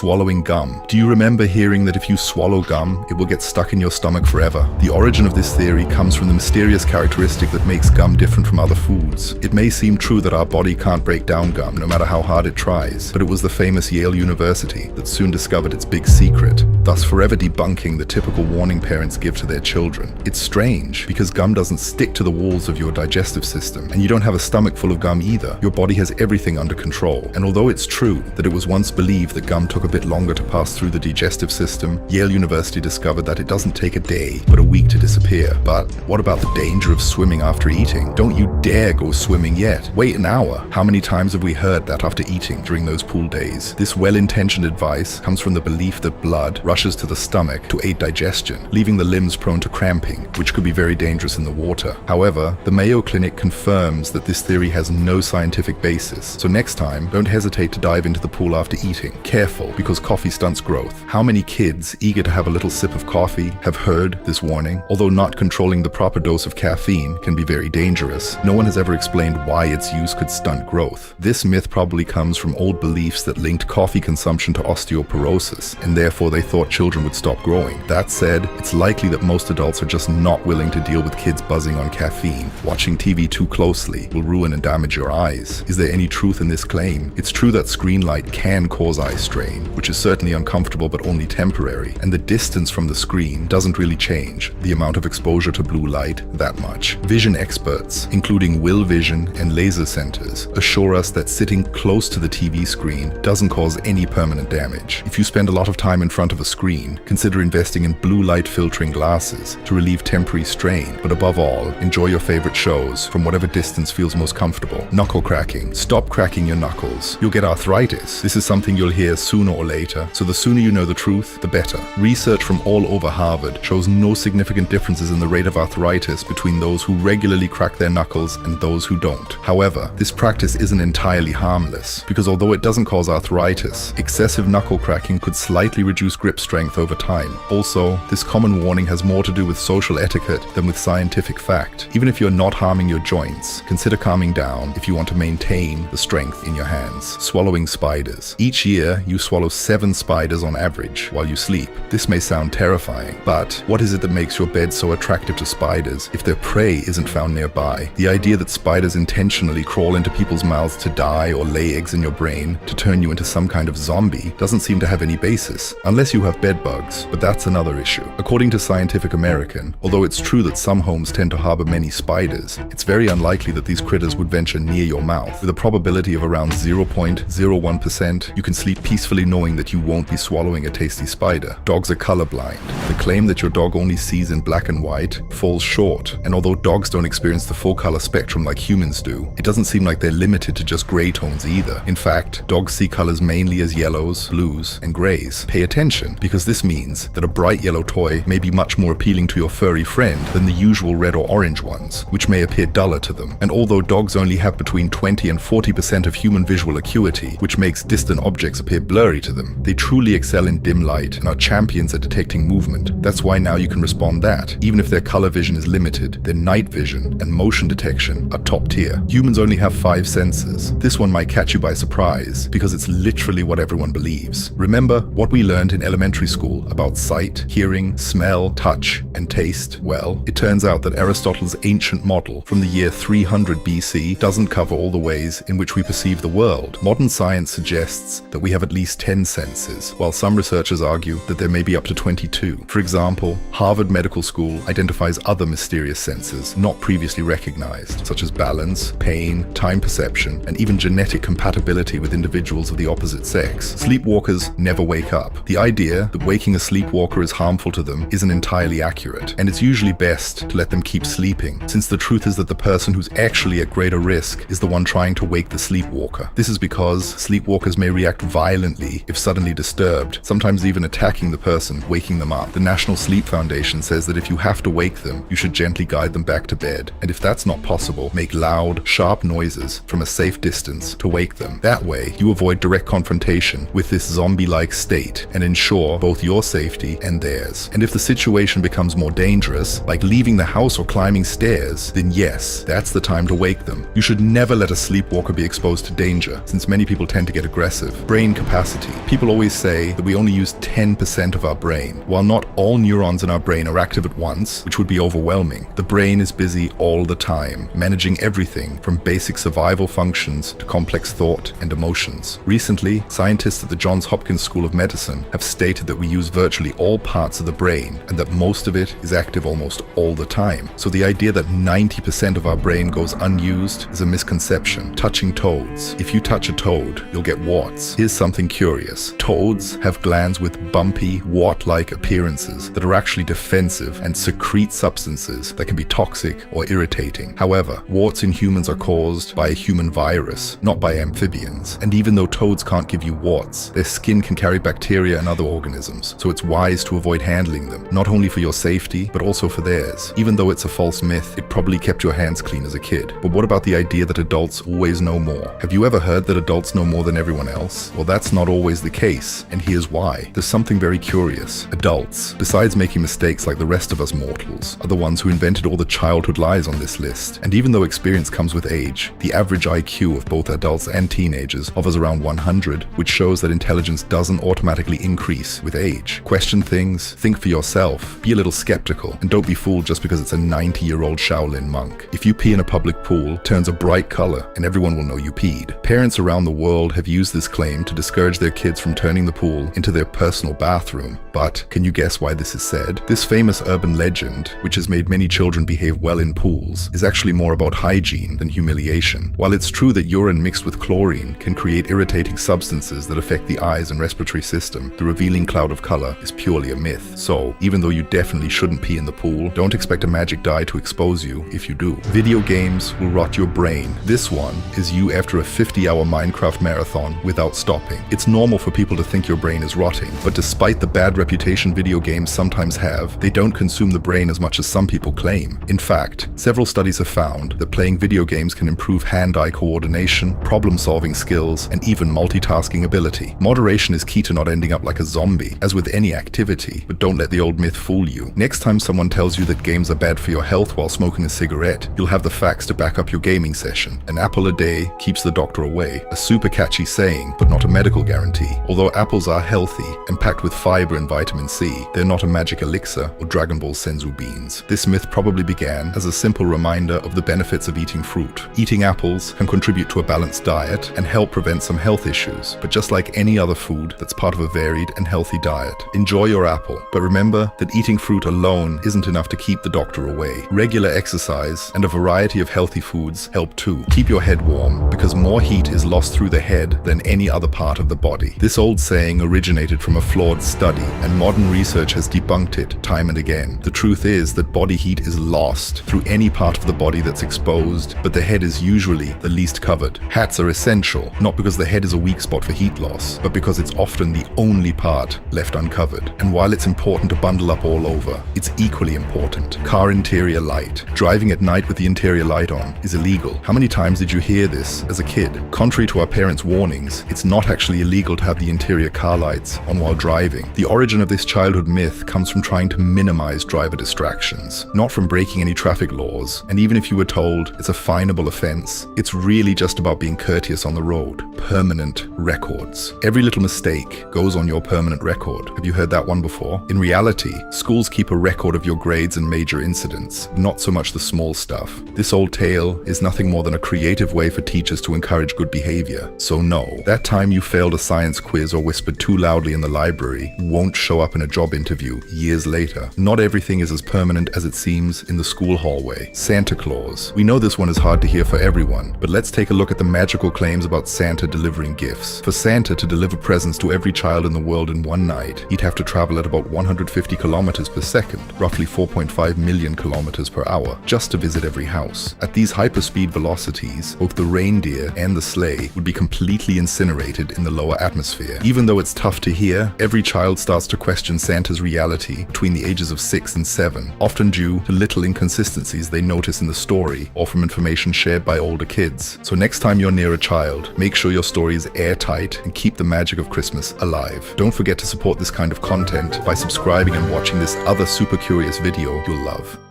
swallowing gum. Do you remember hearing that if you swallow gum, it will get stuck in your stomach forever? The origin of this theory comes from the mysterious characteristic that makes gum different from other foods. It may seem true that our body can't break down gum no matter how hard it tries, but it was the famous Yale University that soon discovered its big secret, thus forever debunking the typical warning parents give to their children. It's strange, because gum doesn't stick to the walls of your digestive system, and you don't have a stomach full of gum either. Your body has everything under control, and although it's true that it was once believed that gum took a bit longer to pass through the digestive system, Yale University discovered that it doesn't take a day, but a week to disappear. But what about the danger of swimming after eating? Don't you dare go swimming yet. Wait an hour. How many times have we heard that after eating during those pool days? This well-intentioned advice comes from the belief that blood rushes to the stomach to aid digestion, leaving the limbs prone to cramping, which could be very dangerous in the water. However, the Mayo Clinic confirms that this theory has no scientific basis. So next time, don't hesitate to dive into the pool after eating. Careful, because coffee stunts growth. How many kids, eager to have a little sip of coffee, have heard this warning? Although not controlling the proper dose of caffeine can be very dangerous, no one has ever explained why its use could stunt growth. This myth probably comes from old beliefs that linked coffee consumption to osteoporosis, and therefore they thought children would stop growing. That said, it's likely that most adults are just not willing to deal with kids buzzing on caffeine. Watching TV too closely will ruin and damage your eyes. Is there any truth in this claim? It's true that screen light can cause eye strain, which is certainly uncomfortable but only temporary, and the distance from the screen doesn't really change the amount of exposure to blue light that much. Vision experts, including Will Vision and laser centers, assure us that sitting close to the TV screen doesn't cause any permanent damage. If you spend a lot of time in front of a screen, consider investing in blue light filtering glasses to relieve temporary strain, but above all, enjoy your favorite shows from whatever distance feels most comfortable. Knuckle cracking. Stop cracking your knuckles. You'll get arthritis. This is something you'll hear sooner or later, so the sooner you know the truth, the better. Research from all over Harvard shows no significant differences in the rate of arthritis between those who regularly crack their knuckles and those who don't. However, this practice isn't entirely harmless, because although it doesn't cause arthritis, excessive knuckle cracking could slightly reduce grip strength over time. Also, this common warning has more to do with social etiquette than with scientific fact. Even if you're not harming your joints, consider calming down if you want to maintain the strength in your hands. Swallowing spiders. Each year, you swallow 7 spiders on average while you sleep. This may sound terrifying, but what is it that makes your bed so attractive to spiders if their prey isn't found nearby? The idea that spiders intentionally crawl into people's mouths to die or lay eggs in your brain to turn you into some kind of zombie doesn't seem to have any basis, unless you have bed bugs, but that's another issue. According to Scientific American, although it's true that some homes tend to harbor many spiders, it's very unlikely that these critters would venture near your mouth. With a probability of around 0.01%, you can sleep peacefully knowing that you won't be swallowing a tasty spider. Dogs are colorblind. The claim that your dog only sees in black and white falls short, and although dogs don't experience the full color spectrum like humans do, it doesn't seem like they're limited to just gray tones either. In fact, dogs see colors mainly as yellows, blues, and grays. Pay attention, because this means that a bright yellow toy may be much more appealing to your furry friend than the usual red or orange ones, which may appear duller to them. And although dogs only have between 20 and 40% of human visual acuity, which makes distant objects appear blurry to them, they truly excel in dim light and are champions at detecting movement. That's why now you can respond that, even if their color vision is limited, their night vision and motion detection are top tier. Humans only have 5 senses. This one might catch you by surprise, because it's literally what everyone believes. Remember what we learned in elementary school about sight, hearing, smell, touch, and taste? Well, it turns out that Aristotle's ancient model from the year 300 BC doesn't cover all the ways in which we perceive the world. Modern science suggests that we have at least 10 senses, while some researchers argue that there may be up to 22. For example, Harvard Medical School identifies other mysterious senses not previously recognized, such as balance, pain, time perception, and even genetic compatibility with individuals of the opposite sex. Sleepwalkers never wake up. The idea that waking a sleepwalker is harmful to them isn't entirely accurate, and it's usually best to let them keep sleeping, since the truth is that the person who's actually at greater risk is the one trying to wake the sleepwalker. This is because sleepwalkers may react violently if suddenly disturbed, sometimes even attacking the person waking them up. The National Sleep Foundation says that if you have to wake them, you should gently guide them back to bed, and if that's not possible, make loud, sharp noises from a safe distance to wake them. That way, you avoid direct confrontation with this zombie-like state and ensure both your safety and theirs. And if the situation becomes more dangerous, like leaving the house or climbing stairs, then yes, that's the time to wake them. You should never let a sleepwalker be exposed to danger, since many people tend to get aggressive. Brain capacity. reality. People always say that we only use 10% of our brain. While not all neurons in our brain are active at once, which would be overwhelming, the brain is busy all the time, managing everything from basic survival functions to complex thought and emotions. Recently, scientists at the Johns Hopkins School of Medicine have stated that we use virtually all parts of the brain and that most of it is active almost all the time. So the idea that 90% of our brain goes unused is a misconception. Touching toads. If you touch a toad, you'll get warts. Here's something curious. Toads have glands with bumpy, wart-like appearances that are actually defensive and secrete substances that can be toxic or irritating. However, warts in humans are caused by a human virus, not by amphibians. And even though toads can't give you warts, their skin can carry bacteria and other organisms, so it's wise to avoid handling them, not only for your safety, but also for theirs. Even though it's a false myth, it probably kept your hands clean as a kid. But what about the idea that adults always know more? Have you ever heard that adults know more than everyone else? Well, that's not always the case, and here's why. There's something very curious. Adults, besides making mistakes like the rest of us mortals, are the ones who invented all the childhood lies on this list. And even though experience comes with age, the average IQ of both adults and teenagers hovers around 100, which shows that intelligence doesn't automatically increase with age. Question things, think for yourself, be a little skeptical, and don't be fooled just because it's a 90-year-old Shaolin monk. If you pee in a public pool, it turns a bright color, and everyone will know you peed. Parents around the world have used this claim to discourage their kids from turning the pool into their personal bathroom. But can you guess why this is said? This famous urban legend, which has made many children behave well in pools, is actually more about hygiene than humiliation. While it's true that urine mixed with chlorine can create irritating substances that affect the eyes and respiratory system, the revealing cloud of color is purely a myth. So, even though you definitely shouldn't pee in the pool, don't expect a magic dye to expose you if you do. Video games will rot your brain. This one is you after a 50-hour Minecraft marathon without stopping. It's normal for people to think your brain is rotting, but despite the bad reputation video games sometimes have, they don't consume the brain as much as some people claim. In fact, several studies have found that playing video games can improve hand-eye coordination, problem-solving skills, and even multitasking ability. Moderation is key to not ending up like a zombie, as with any activity, but don't let the old myth fool you. Next time someone tells you that games are bad for your health while smoking a cigarette, you'll have the facts to back up your gaming session. An apple a day keeps the doctor away. A super catchy saying, but not a medical guarantee. Although apples are healthy and packed with fiber and vitamin C, they're not a magic elixir or Dragon Ball Senzu beans. This myth probably began as a simple reminder of the benefits of eating fruit. Eating apples can contribute to a balanced diet and help prevent some health issues, but just like any other food that's part of a varied and healthy diet. Enjoy your apple, but remember that eating fruit alone isn't enough to keep the doctor away. Regular exercise and a variety of healthy foods help too. Keep your head warm, because more heat is lost through the head than any other part of the body. This old saying originated from a flawed study, and modern research has debunked it time and again. The truth is that body heat is lost through any part of the body that's exposed, but the head is usually the least covered. Hats are essential, not because the head is a weak spot for heat loss, but because it's often the only part left uncovered. And while it's important to bundle up all over, it's equally important. Car interior light. Driving at night with the interior light on is illegal. How many times did you hear this as a kid? Contrary to our parents' warnings, it's not actually illegal to have the interior car lights on while driving. The origin of this childhood myth comes from trying to minimize driver distractions, not from breaking any traffic laws. And even if you were told it's a finable offense, it's really just about being courteous on the road. Permanent records. Every little mistake goes on your permanent record. Have you heard that one before? In reality, schools keep a record of your grades and major incidents, not so much the small stuff. This old tale is nothing more than a creative way for teachers to encourage good behavior. So no, that time you failed a science quiz or whispered too loudly in the library won't show up in a job interview years later. Not everything is as permanent as it seems in the school hallway. Santa Claus. We know this one is hard to hear for everyone, but let's take a look at the magical claims about Santa delivering gifts. For Santa to deliver presents to every child in the world in one night, he'd have to travel at about 150 kilometers per second, roughly 4.5 million kilometers per hour, just to visit every house. At these hyperspeed velocities, both the reindeer and the sleigh would be completely incinerated in the lower atmosphere. Even though it's tough to hear, every child starts to question Santa's reality between the ages of 6 and 7, often due to little inconsistencies they notice in the story or from information shared by older kids. So next time you're near a child, make sure your story is airtight and keep the magic of Christmas alive. Don't forget to support this kind of content by subscribing and watching this other super curious video you'll love.